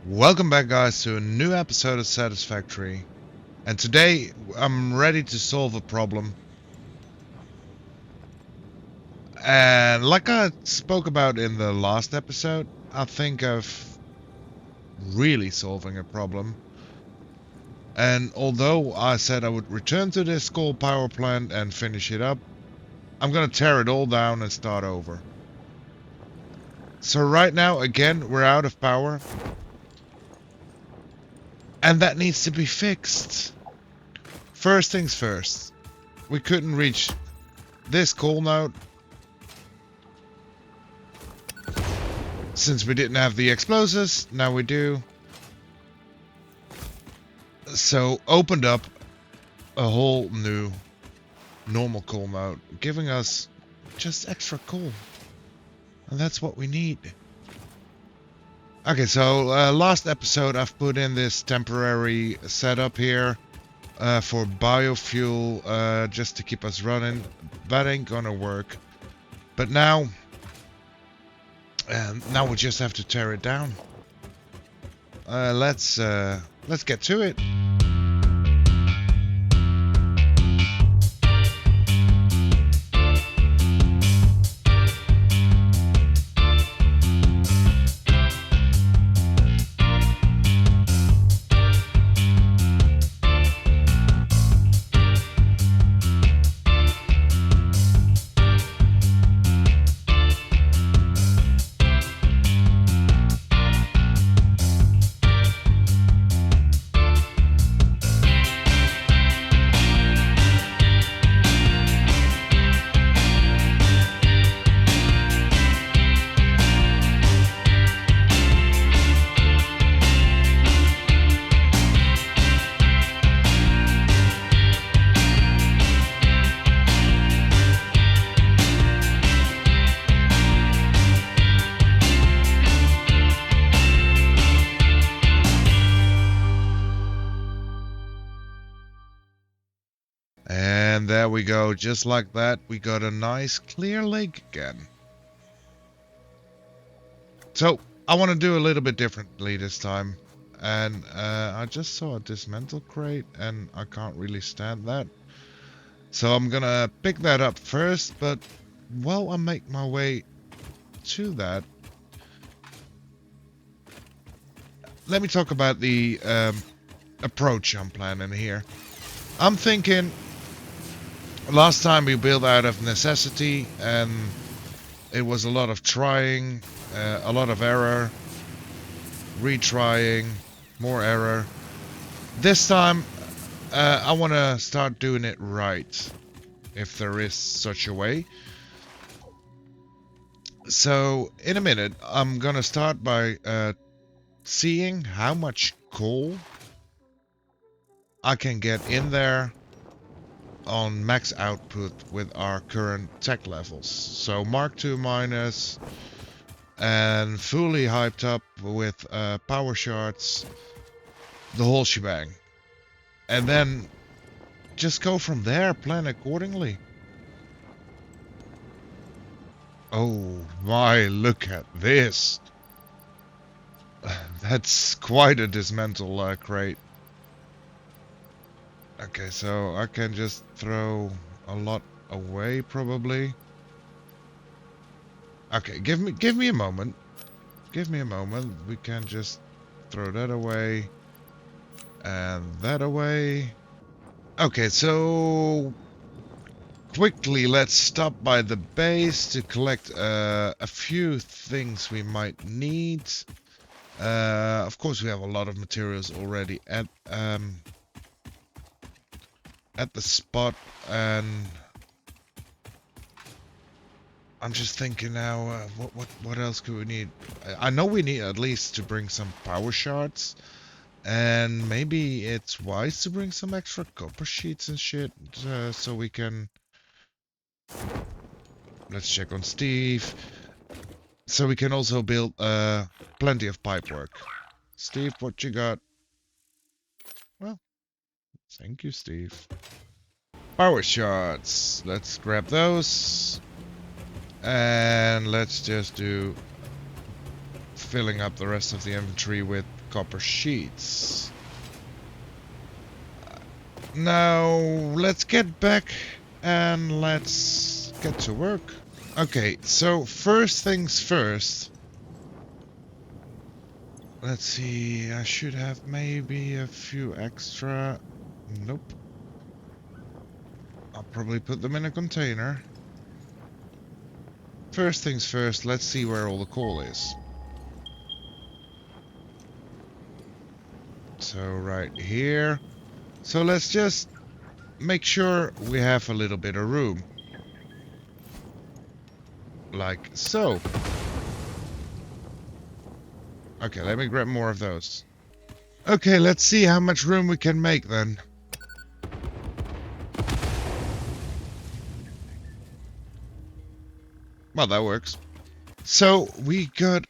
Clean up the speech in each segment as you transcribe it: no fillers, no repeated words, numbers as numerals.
Welcome back, guys, to a new episode of Satisfactory. And today I'm ready to solve a problem. And like I spoke about in the last episode, I think of really solving a problem. And although I said I would return to this coal power plant and finish it up, I'm gonna tear it all down and start over. So right now, again, we're out of power. And that needs to be fixed. First things first. We couldn't reach this coal node since we didn't have the explosives. Now we do. So opened up a whole new normal coal node, giving us just extra coal. And that's what we need. Okay, so last episode I've put in this temporary setup here for biofuel just to keep us running. That ain't gonna work. But now we just have to tear it down. Let's get to it. And there we go, just like that, we got a nice clear lake again. So, I want to do a little bit differently this time. And I just saw a dismantle crate, and I can't really stand that. So I'm gonna pick that up first, but while I make my way to that, let me talk about the approach I'm planning here. I'm thinking, last time we built out of necessity, and it was a lot of trying, a lot of error, retrying, more error. This time, I want to start doing it right, if there is such a way. So, in a minute, I'm gonna start by seeing how much coal I can get in there on max output with our current tech levels. So Mark II minus and fully hyped up with power shards, the whole shebang. And then just go from there, plan accordingly. Oh my, look at this. That's quite a dismantle crate. Okay, so I can just throw a lot away, probably. Okay, give me a moment. Give me a moment. We can just throw that away. And that away. Okay, so quickly let's stop by the base to collect a few things we might need. Of course, we have a lot of materials already at the spot, and I'm just thinking now, what else could we need? I know we need at least to bring some power shards, and maybe it's wise to bring some extra copper sheets and shit, so we can. Let's check on Steve. So we can also build plenty of pipe work. Steve, what you got? Well, thank you, Steve. Power shards. Let's grab those. And let's just do filling up the rest of the inventory with copper sheets. Now, let's get back and let's get to work. Okay, so first things first. Let's see, I should have maybe a few extra. Nope. I'll probably put them in a container. First things first, let's see where all the coal is. So right here. So let's just make sure we have a little bit of room. Like so. Okay, let me grab more of those. Okay, let's see how much room we can make then. Well, that works. So we got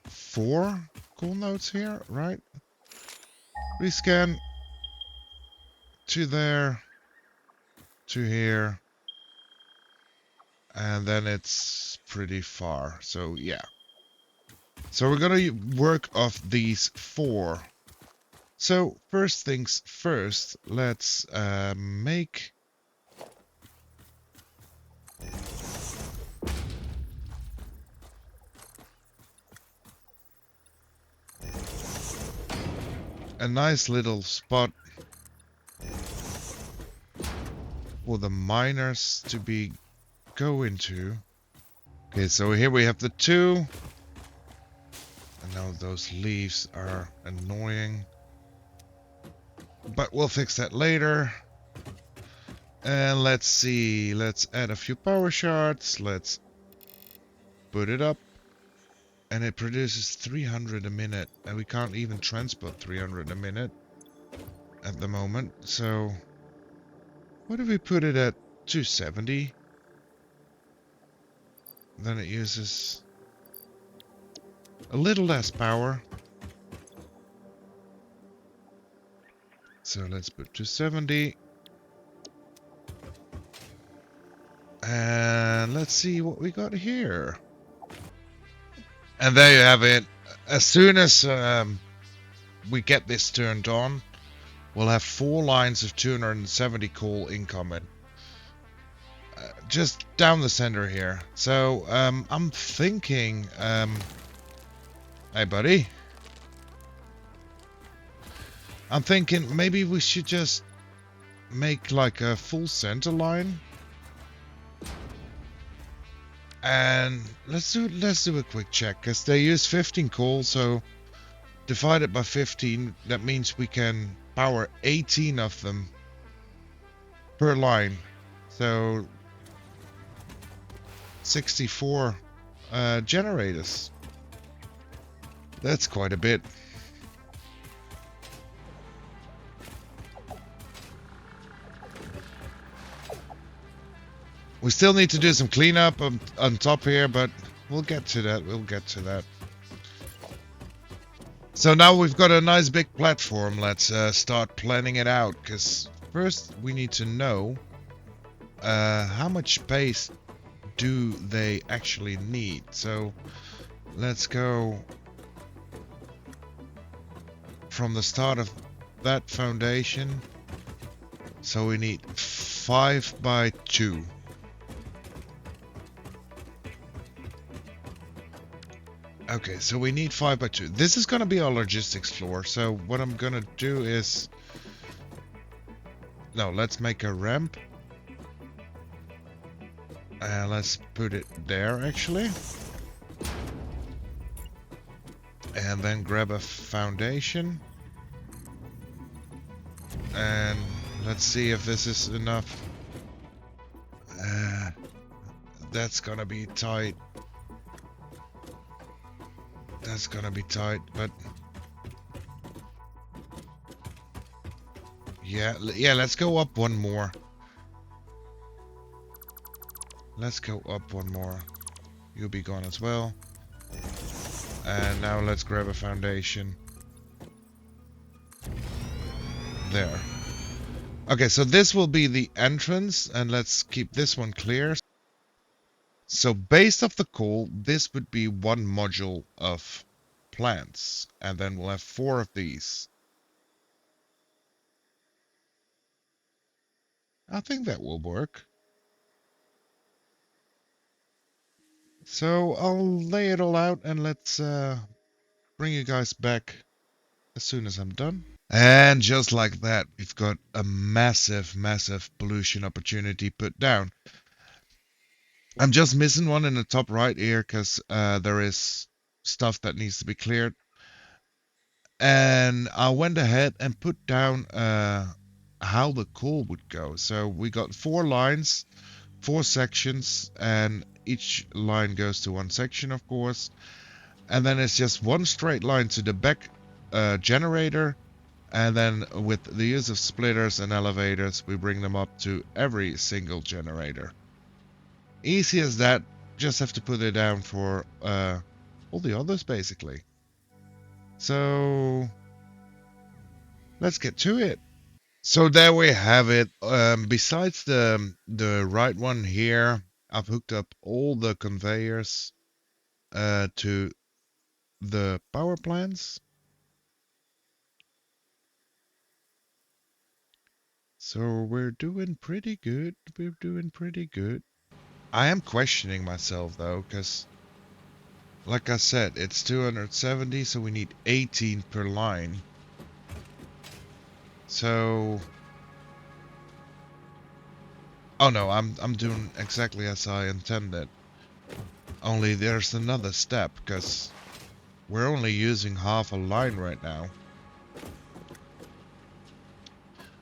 4 cool nodes here, right? Rescan to there, to here, and then it's pretty far. So yeah. So we're gonna work off these 4. So first things first, let's make a nice little spot for the miners to go into. Okay, so here we have the 2. I know those leaves are annoying, but we'll fix that later. And let's see, let's add a few power shards. Let's put it up. And it produces 300 a minute, and we can't even transport 300 a minute at the moment. So what if we put it at 270? Then it uses a little less power. So let's put 270. And let's see what we got here. And there you have it. As soon as we get this turned on, we'll have 4 lines of 270 coal incoming. Just down the center here. So I'm thinking, hey buddy. I'm thinking maybe we should just make like a full center line. And let's do a quick check, because they use 15 coal, so divided by 15, that means we can power 18 of them per line. So 64 generators. That's quite a bit. We still need to do some cleanup on top here, but we'll get to that. We'll get to that. So now we've got a nice big platform. Let's start planning it out, because first we need to know how much space do they actually need. So let's go from the start of that foundation. So we need 5 by 2. Okay, so we need 5 by 2. This is going to be our logistics floor. So what I'm going to do is... No, let's make a ramp. Let's put it there, actually. And then grab a foundation. And let's see if this is enough. That's going to be tight. That's gonna be tight, but yeah, let's go up one more. Let's go up one more. You'll be gone as well. And now let's grab a foundation. There. Okay, so this will be the entrance, and let's keep this one clear. So based off the coal, this would be one module of plants, and then we'll have 4 of these. I think that will work. So I'll lay it all out and let's bring you guys back as soon as I'm done. And just like that, we've got a massive, massive pollution opportunity put down. I'm just missing one in the top right here because there is stuff that needs to be cleared. And I went ahead and put down how the coal would go. So we got 4 lines, 4 sections, and each line goes to one section, of course. And then it's just one straight line to the back generator. And then with the use of splitters and elevators, we bring them up to every single generator. Easy as that. Just have to put it down for all the others, basically. So let's get to it. So there we have it. Besides the right one here, I've hooked up all the conveyors to the power plants. So we're doing pretty good. We're doing pretty good. I am questioning myself though, because like I said, it's 270, so we need 18 per line. So, oh no, I'm doing exactly as I intended. Only there's another step, because we're only using half a line right now.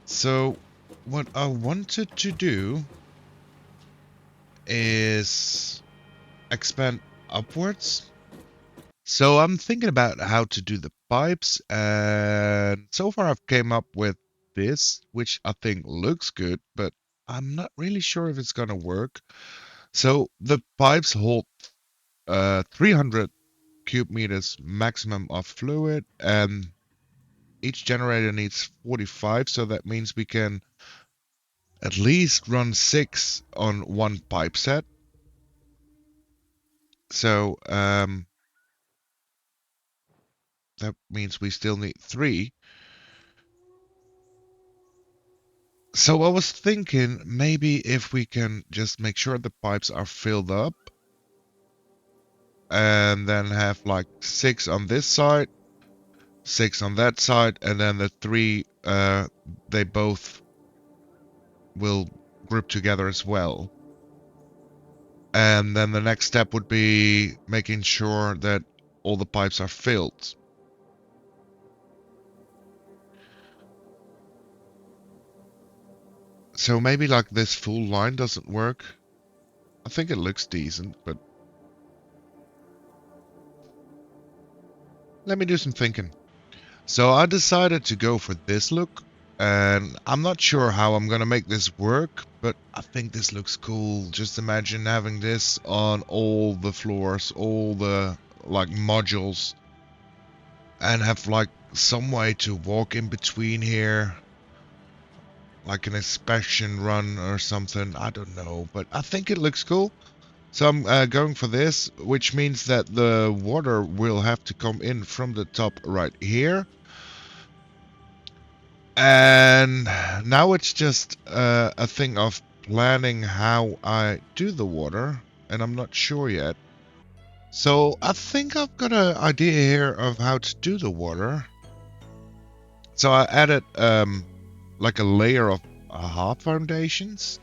So, what I wanted to do is expand upwards. So I'm thinking about how to do the pipes, and so far I've came up with this, which I think looks good, but I'm not really sure if it's gonna work. So the pipes hold 300 cube meters maximum of fluid, and each generator needs 45, so that means we can at least run 6 on one pipe set. So that means we still need 3. So I was thinking maybe if we can just make sure the pipes are filled up and then have like 6 on this side, 6 on that side, and then the 3 they both will group together as well. And then the next step would be making sure that all the pipes are filled. So maybe like this full line doesn't work. I think it looks decent, but let me do some thinking. So I decided to go for this look, and I'm not sure how I'm gonna make this work, but I think this looks cool. Just imagine having this on all the floors, all the like modules, and have like some way to walk in between here, like an inspection run or something. I don't know, but I think it looks cool. So I'm going for this, which means that the water will have to come in from the top right here. And now it's just a thing of planning how I do the water, and I'm not sure yet. So I think I've got an idea here of how to do the water. So I added like a layer of half foundations,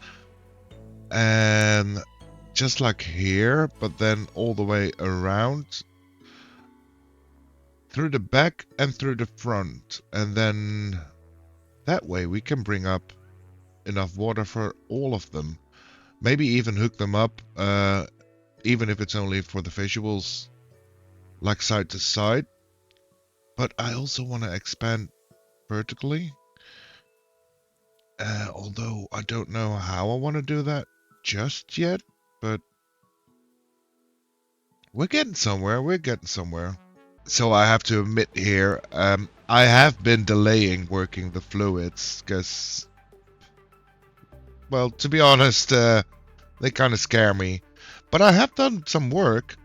and just like here, but then all the way around through the back and through the front, and then that way we can bring up enough water for all of them. Maybe even hook them up, even if it's only for the visuals, like side to side. But I also want to expand vertically, although I don't know how I want to do that just yet, but we're getting somewhere, we're getting somewhere. So I have to admit here, I have been delaying working the fluids, because, well, to be honest, they kind of scare me. But I have done some work.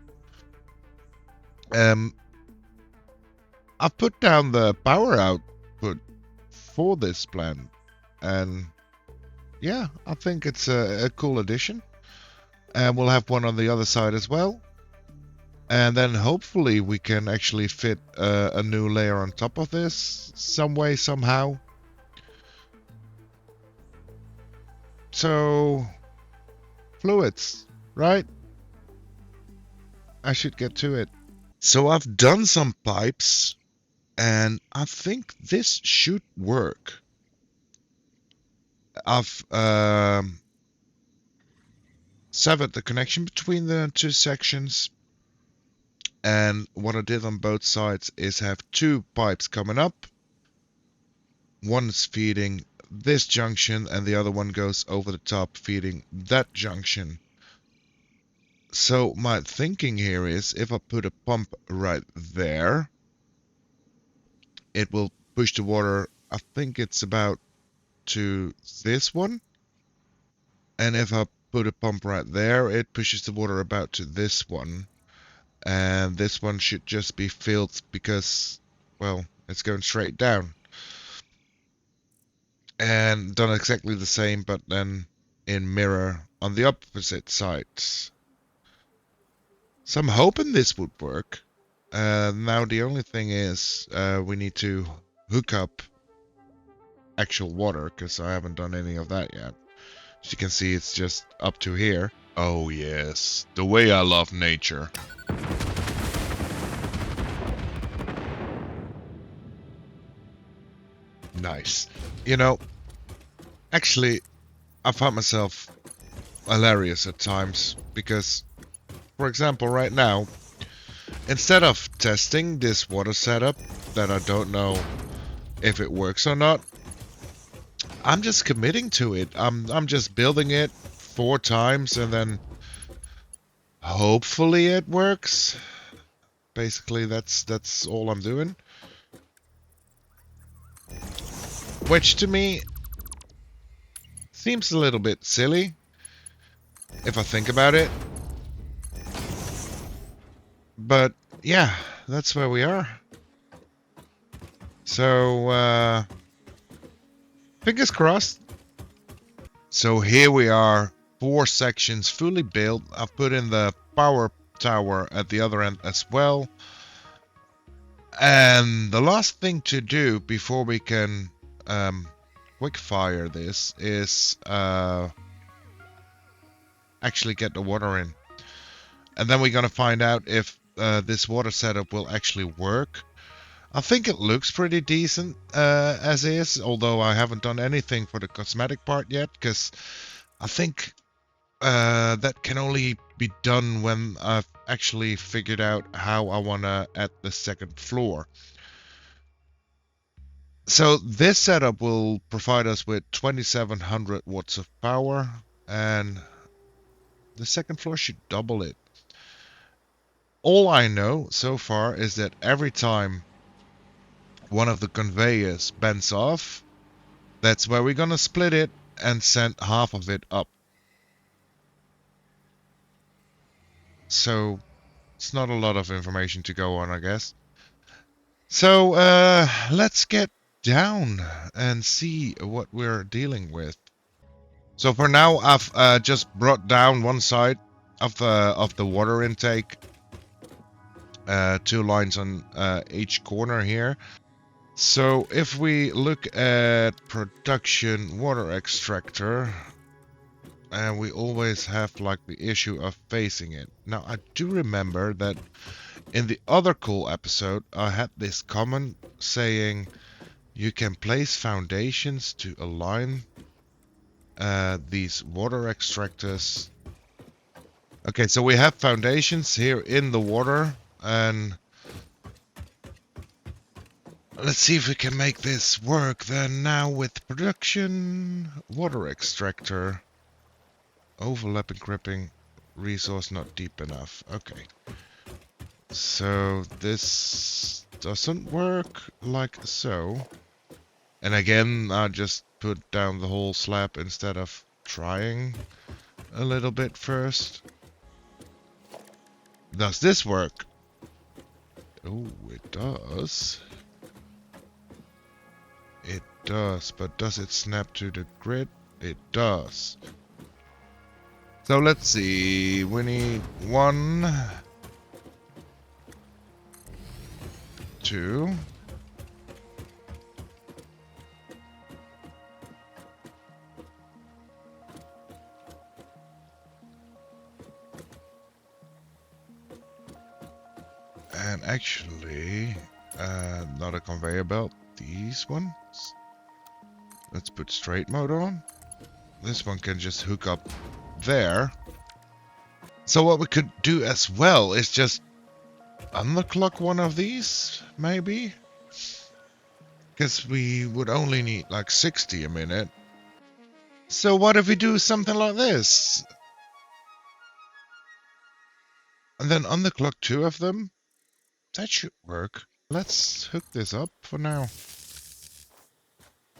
I've put down the power output for this plant, and yeah, I think it's a cool addition. And we'll have one on the other side as well. And then hopefully we can actually fit a new layer on top of this some way, somehow. So, fluids, right? I should get to it. So I've done some pipes, and I think this should work. I've severed the connection between the two sections, and what I did on both sides is have two pipes coming up. One's feeding this junction, and the other one goes over the top feeding that junction. So my thinking here is if I put a pump right there, it will push the water, I think it's about to this one. And if I put a pump right there, it pushes the water about to this one. And this one should just be filled because, well, it's going straight down. And done exactly the same, but then in mirror on the opposite sides. So I'm hoping this would work. Now the only thing is we need to hook up actual water, because I haven't done any of that yet. As you can see, it's just up to here. Oh yes, the way I love nature. Nice. You know, actually, I found myself hilarious at times because, for example, right now, instead of testing this water setup that I don't know if it works or not, I'm just committing to it. I'm just building it 4 times and then hopefully it works. Basically, that's all I'm doing. Which to me seems a little bit silly if I think about it. But yeah, that's where we are. So fingers crossed. So here we are, 4 sections fully built. I've put in the power tower at the other end as well. And the last thing to do before we can quick fire this is actually get the water in. And then we're gonna find out if this water setup will actually work. I think it looks pretty decent as is, although I haven't done anything for the cosmetic part yet, because I think that can only be done when I've actually figured out how I want to add the second floor. So this setup will provide us with 2700 watts of power, and the second floor should double it. All I know so far is that every time one of the conveyors bends off, that's where we're gonna split it and send half of it up. So it's not a lot of information to go on, I guess. So let's get down and see what we're dealing with. So for now, I've just brought down one side of the water intake, 2 lines on each corner here. So if we look at production water extractor, and we always have like the issue of facing it. Now I do remember that in the other cool episode, I had this comment saying you can place foundations to align these water extractors. Okay, so we have foundations here in the water, and let's see if we can make this work then now with production water extractor. Overlapping gripping resource not deep enough. Okay. So this doesn't work like so. And again, I just put down the whole slab instead of trying a little bit first. Does this work? Oh, it does. It does, but does it snap to the grid? It does. So let's see, we need 1, 2. And actually, not a conveyor belt, these ones. Let's put straight mode on. This one can just hook up there. So what we could do as well is just underclock one of these, maybe? Because we would only need like 60 a minute. So what if we do something like this? And then underclock 2 of them? That should work. Let's hook this up for now.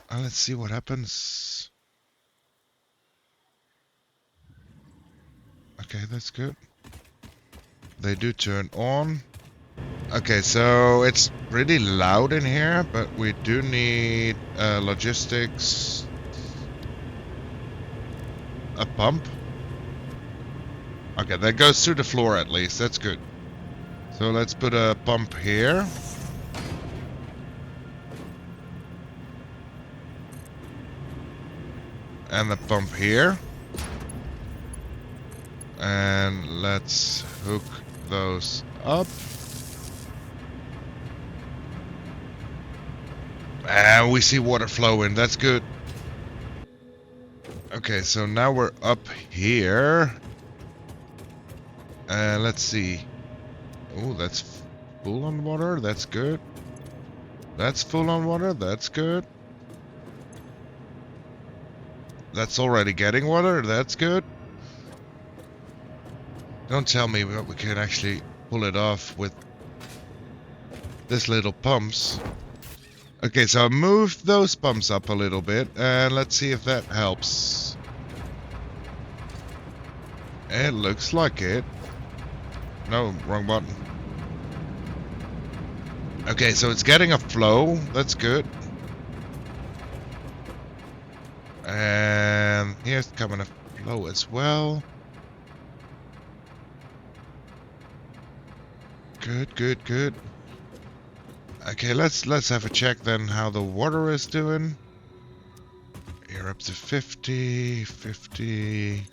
And let's see what happens. Okay, that's good. They do turn on. Okay, so it's pretty loud in here, but we do need logistics. A pump. Okay, that goes through the floor at least. That's good. So let's put a pump here. And the pump here. And let's hook those up. And we see water flowing. That's good. Okay, so now we're up here. And let's see. Oh, that's full on water. That's good. That's full on water. That's good. That's already getting water. That's good. Don't tell me that we can actually pull it off with this little pumps. Okay, so I moved those pumps up a little bit, and let's see if that helps. It looks like it. No, wrong button. Okay, so it's getting a flow. That's good. And here's coming a flow as well. Good, good, good. Okay, let's have a check then how the water is doing. You're up to 50, 50.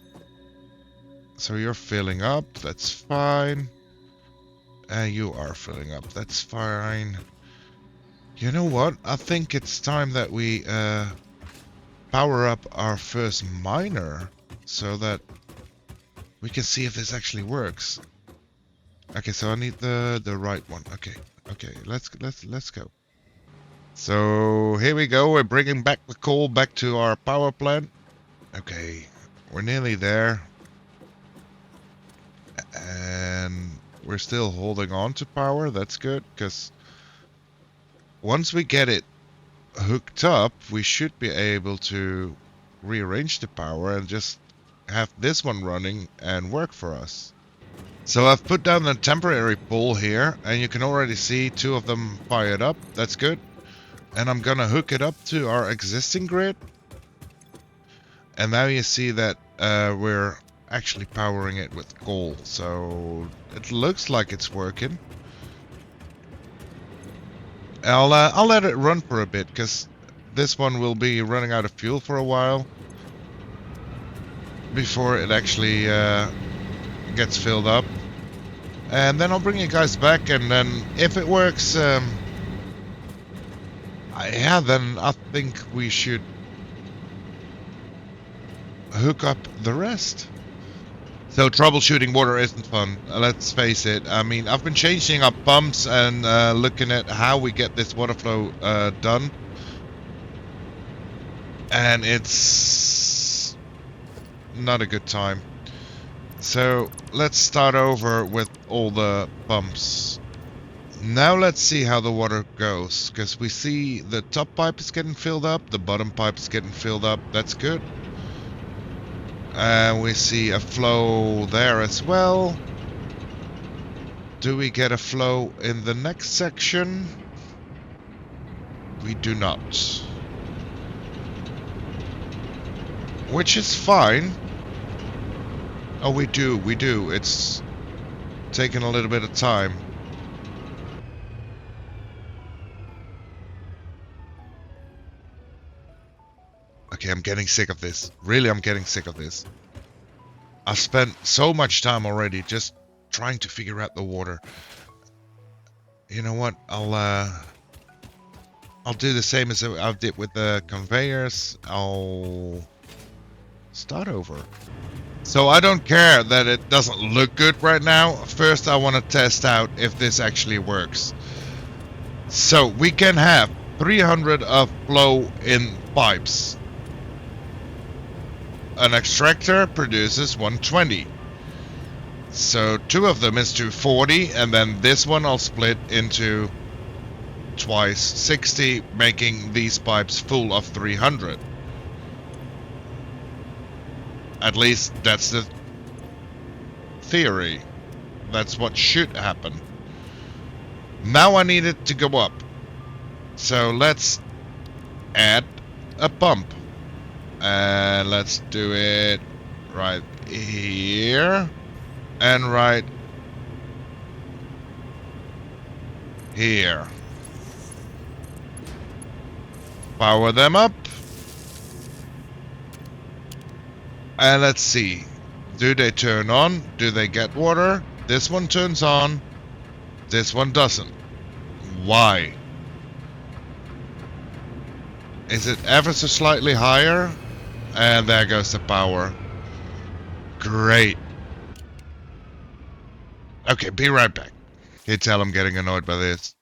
So you're filling up, that's fine. And you are filling up, that's fine. You know what? I think it's time that we power up our first miner so that we can see if this actually works. Okay, so I need the right one. Okay, okay, let's go. So here we go. We're bringing back the coal back to our power plant. Okay, we're nearly there, and we're still holding on to power. That's good, because once we get it hooked up, we should be able to rearrange the power and just have this one running and work for us. So I've put down a temporary pole here, and you can already see 2 of them fired up. That's good. And I'm gonna hook it up to our existing grid. And now you see that we're actually powering it with coal. So it looks like it's working. I'll let it run for a bit, because this one will be running out of fuel for a while before it actually gets filled up. And then I'll bring you guys back, and then if it works, yeah, then I think we should hook up the rest. So troubleshooting water isn't fun, let's face it. I mean, I've been changing up pumps and looking at how we get this water flow done. And it's not a good time. So let's start over with all the pumps. Now let's see how the water goes, because we see the top pipe is getting filled up, the bottom pipe is getting filled up. That's good. And we see a flow there as well. Do we get a flow in the next section? We do not. Which is fine. Oh, we do. It's taking a little bit of time. Okay, I'm getting sick of this. Really, I'm getting sick of this. I've spent so much time already just trying to figure out the water. You know what? I'll do the same as I did with the conveyors. I'll start over. So I don't care that it doesn't look good right now. First, I want to test out if this actually works. So we can have 300 of flow in pipes. An extractor produces 120. So 2 of them is 240, and then this one I'll split into twice 60, making these pipes full of 300. At least that's the theory. That's what should happen. Now I need it to go up. So let's add a pump. And let's do it right here. And right here. Power them up. And let's see. Do they turn on? Do they get water? This one turns on. This one doesn't. Why? Is it ever so slightly higher? And there goes the power. Great. Okay, be right back. You tell I'm getting annoyed by this.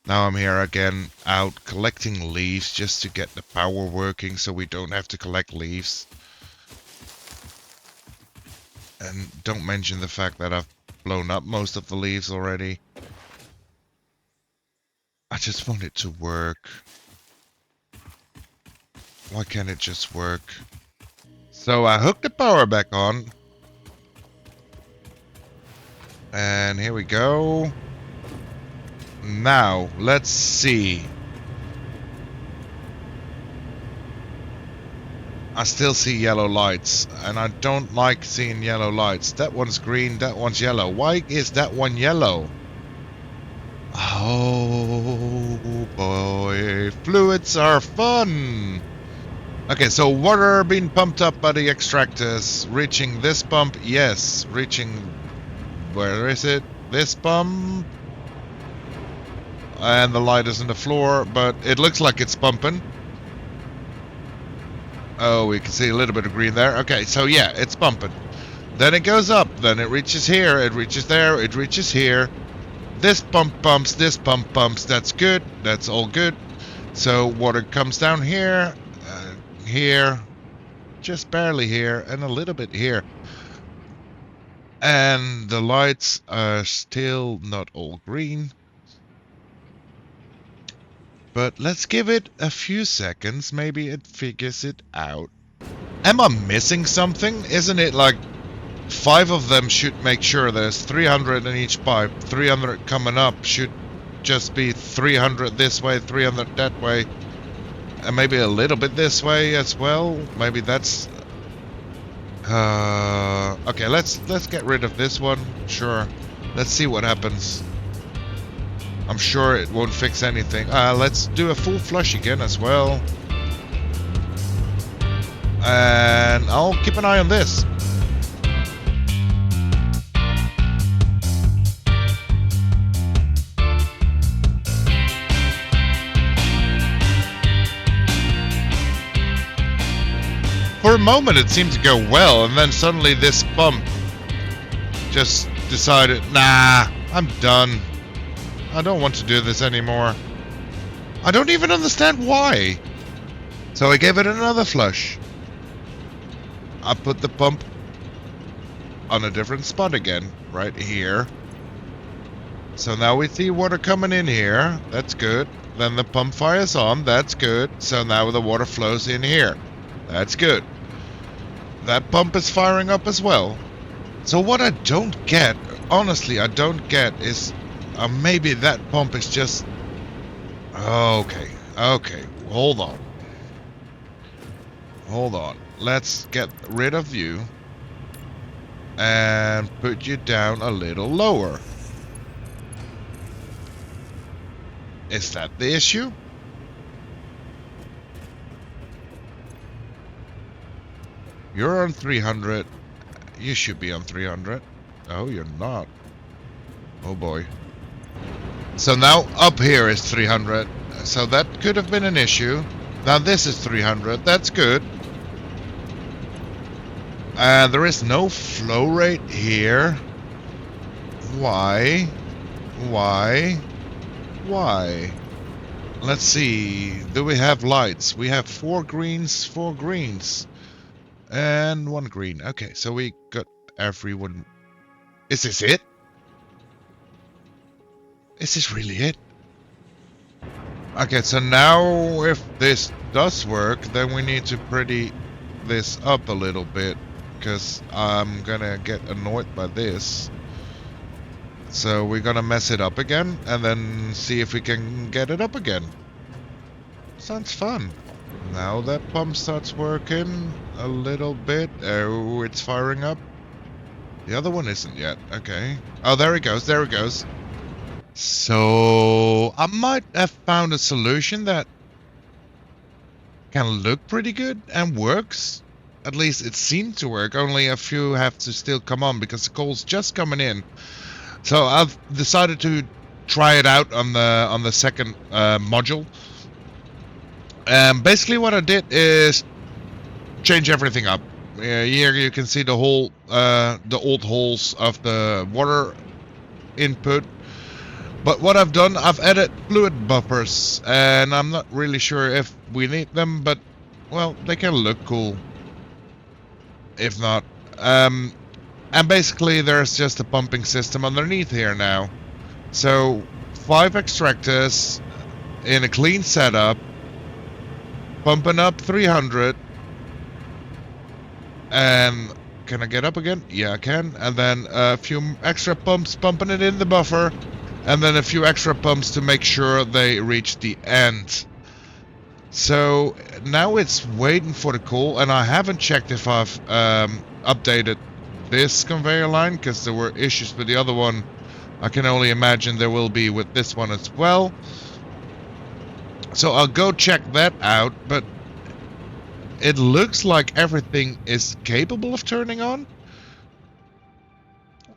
Now I'm here again, out collecting leaves just to get the power working so we don't have to collect leaves. And don't mention the fact that I've blown up most of the leaves already. I just want it to work. Why can't it just work? So I hooked the power back on. And here we go. Now, let's see. I still see yellow lights, and I don't like seeing yellow lights. That one's green, that one's yellow. Why is that one yellow? Oh boy, fluids are fun! Okay, so water being pumped up by the extractors, reaching this pump, yes, reaching, where is it? This pump? And the light is on the floor, but it looks like it's pumping. Oh, we can see a little bit of green there. Okay, so yeah, it's pumping. Then it goes up, then it reaches here, it reaches there, it reaches here. This pump pumps, this pump pumps, that's good, that's all good. So water comes down here, here, just barely here, and a little bit here. And the lights are still not all green. But let's give it a few seconds, maybe it figures it out. Am I missing something? Isn't it like 5 of them should make sure there's 300 in each pipe, 300 coming up should just be 300 this way, 300 that way, and maybe a little bit this way as well. Maybe that's... okay, let's get rid of this one, sure. Let's see what happens. I'm sure it won't fix anything. Let's do a full flush again as well. And I'll keep an eye on this. For a moment it seemed to go well, and then suddenly this pump just decided, nah, I'm done. I don't want to do this anymore. I don't even understand why. So I gave it another flush. I put the pump on a different spot again, right here. So now we see water coming in here. That's good. Then the pump fires on. That's good. So now the water flows in here. That's good. That pump is firing up as well. So what I don't get, honestly I don't get is maybe that pump is just... Okay, okay, hold on. Hold on. Let's get rid of you and put you down a little lower. Is that the issue? You're on 300. You should be on 300. Oh, you're not. Oh boy. So now up here is 300. So that could have been an issue. Now this is 300. That's good. And there is no flow rate here. Why? Why? Why? Let's see. Do we have lights? We have 4 greens, 4 greens. And 1 green. Okay, so we got everyone. Is this it? Is this really it? Okay, so now if this does work, then we need to pretty this up a little bit, because I'm gonna get annoyed by this. So we're gonna mess it up again, and then see if we can get it up again. Sounds fun. Now that pump starts working a little bit. Oh, it's firing up. The other one isn't yet. Okay. Oh, there it goes. There it goes. So I might have found a solution that can look pretty good and works. At least it seemed to work. Only a few have to still come on because the coal's just coming in. So I've decided to try it out on the second module. Basically what I did is change everything up. Here you can see the whole the old holes of the water input. But what I've done, I've added fluid buffers, and I'm not really sure if we need them, but well, they can look cool. If not, and basically there's just a pumping system underneath here now. So 5 extractors in a clean setup, pumping up 300. And can I get up again? Yeah, I can. And then a few extra pumps pumping it in the buffer. And then a few extra pumps to make sure they reach the end. So now it's waiting for the coal. And I haven't checked if I've updated this conveyor line, because there were issues with the other one. I can only imagine there will be with this one as well. So I'll go check that out. But it looks like everything is capable of turning on.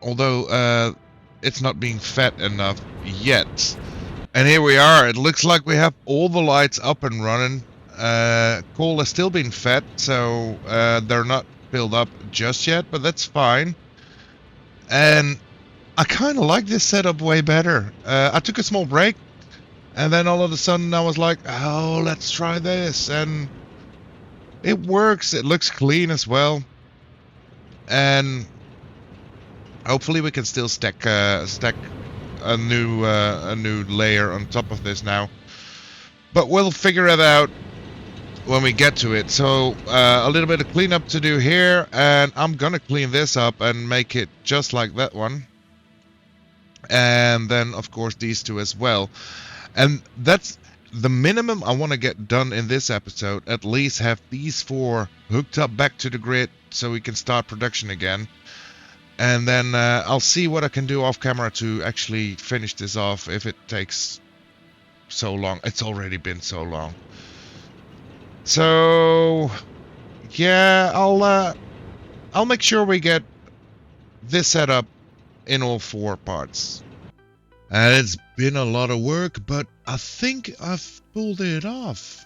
Although it's not being fed enough yet. And here we are. It looks like we have all the lights up and running. Coal is still being fed, so they're not filled up just yet, but that's fine. And I kind of like this setup way better. I took a small break, and then all of a sudden I was like, oh, let's try this. And it works. It looks clean as well. And hopefully we can still stack a new layer on top of this now. But we'll figure it out when we get to it. So a little bit of cleanup to do here, and I'm gonna clean this up and make it just like that one. And then of course these two as well. And that's the minimum I want to get done in this episode. At least have these 4 hooked up back to the grid so we can start production again. And then I'll see what I can do off camera to actually finish this off if it takes so long. It's already been so long. So yeah, I'll make sure we get this set up in all 4 parts. And it's been a lot of work, but I think I've pulled it off.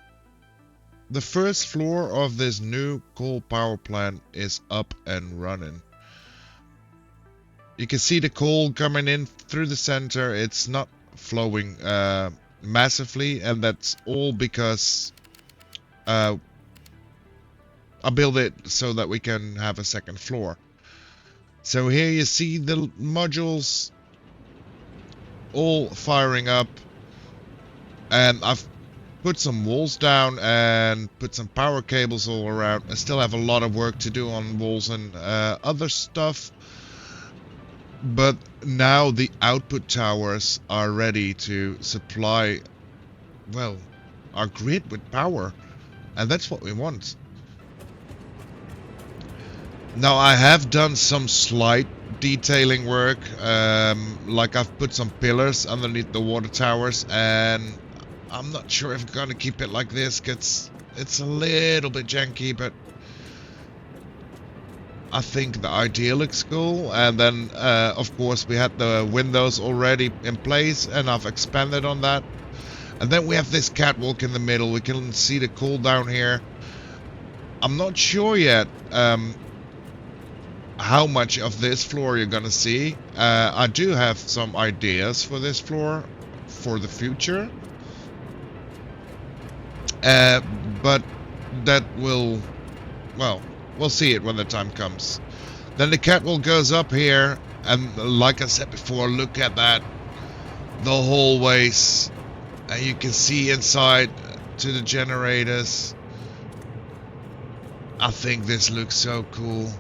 The first floor of this new coal power plant is up and running. You can see the coal coming in through the center. It's not flowing massively, and that's all because I built it so that we can have a second floor. So here you see the modules all firing up, and I've put some walls down and put some power cables all around. I still have a lot of work to do on walls and other stuff, But now the output towers are ready to supply, well, our grid with power. And that's what we want. Now I have done some slight detailing work, like I've put some pillars underneath the water towers, and I'm not sure if I'm gonna keep it like this, cause it's a little bit janky, but I think the idea looks cool. And then, of course, we had the windows already in place, and I've expanded on that. And then we have this catwalk in the middle. We can see the cool down here. I'm not sure yet how much of this floor you're gonna see. I do have some ideas for this floor for the future. But that will, well, we'll see it when the time comes. Then the catwalk goes up here, and like I said before, look at that. The hallways, and you can see inside to the generators. I think this looks so cool.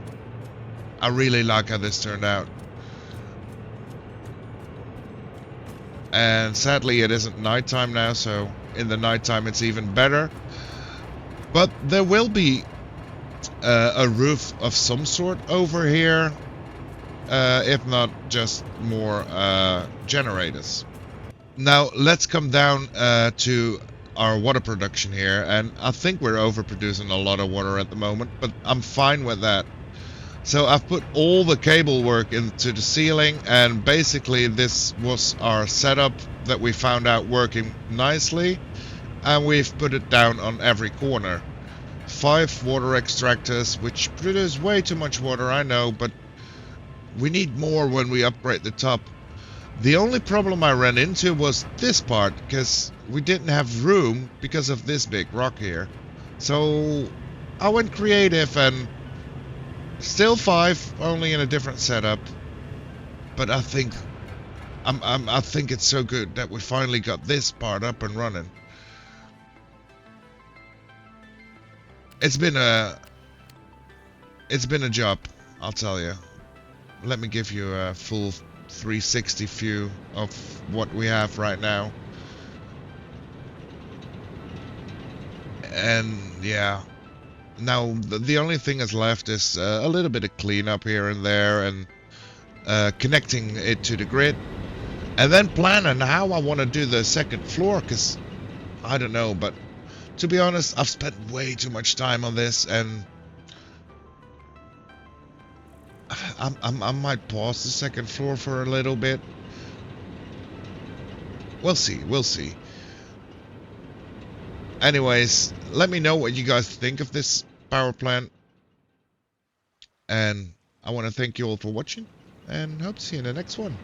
I really like how this turned out. And sadly it isn't nighttime now, so in the nighttime it's even better. But there will be a roof of some sort over here, if not just more generators. Now let's come down to our water production here, and I think we're overproducing a lot of water at the moment, but I'm fine with that. So I've put all the cable work into the ceiling, and basically this was our setup that we found out working nicely, and we've put it down on every corner. 5 water extractors, which produce way too much water, I know, but we need more when we upgrade the top. The only problem I ran into was this part, because we didn't have room because of this big rock here. So I went creative and still 5, only in a different setup. But I think I think it's so good that we finally got this part up and running. It's been a job, I'll tell you. Let me give you a full 360 view of what we have right now. And yeah, now the only thing that's left is a little bit of cleanup here and there, and connecting it to the grid, and then planning how I want to do the second floor, because I don't know, but to be honest, I've spent way too much time on this, and I might pause the second floor for a little bit. We'll see. Anyways, let me know what you guys think of this power plant, and I want to thank you all for watching, and hope to see you in the next one.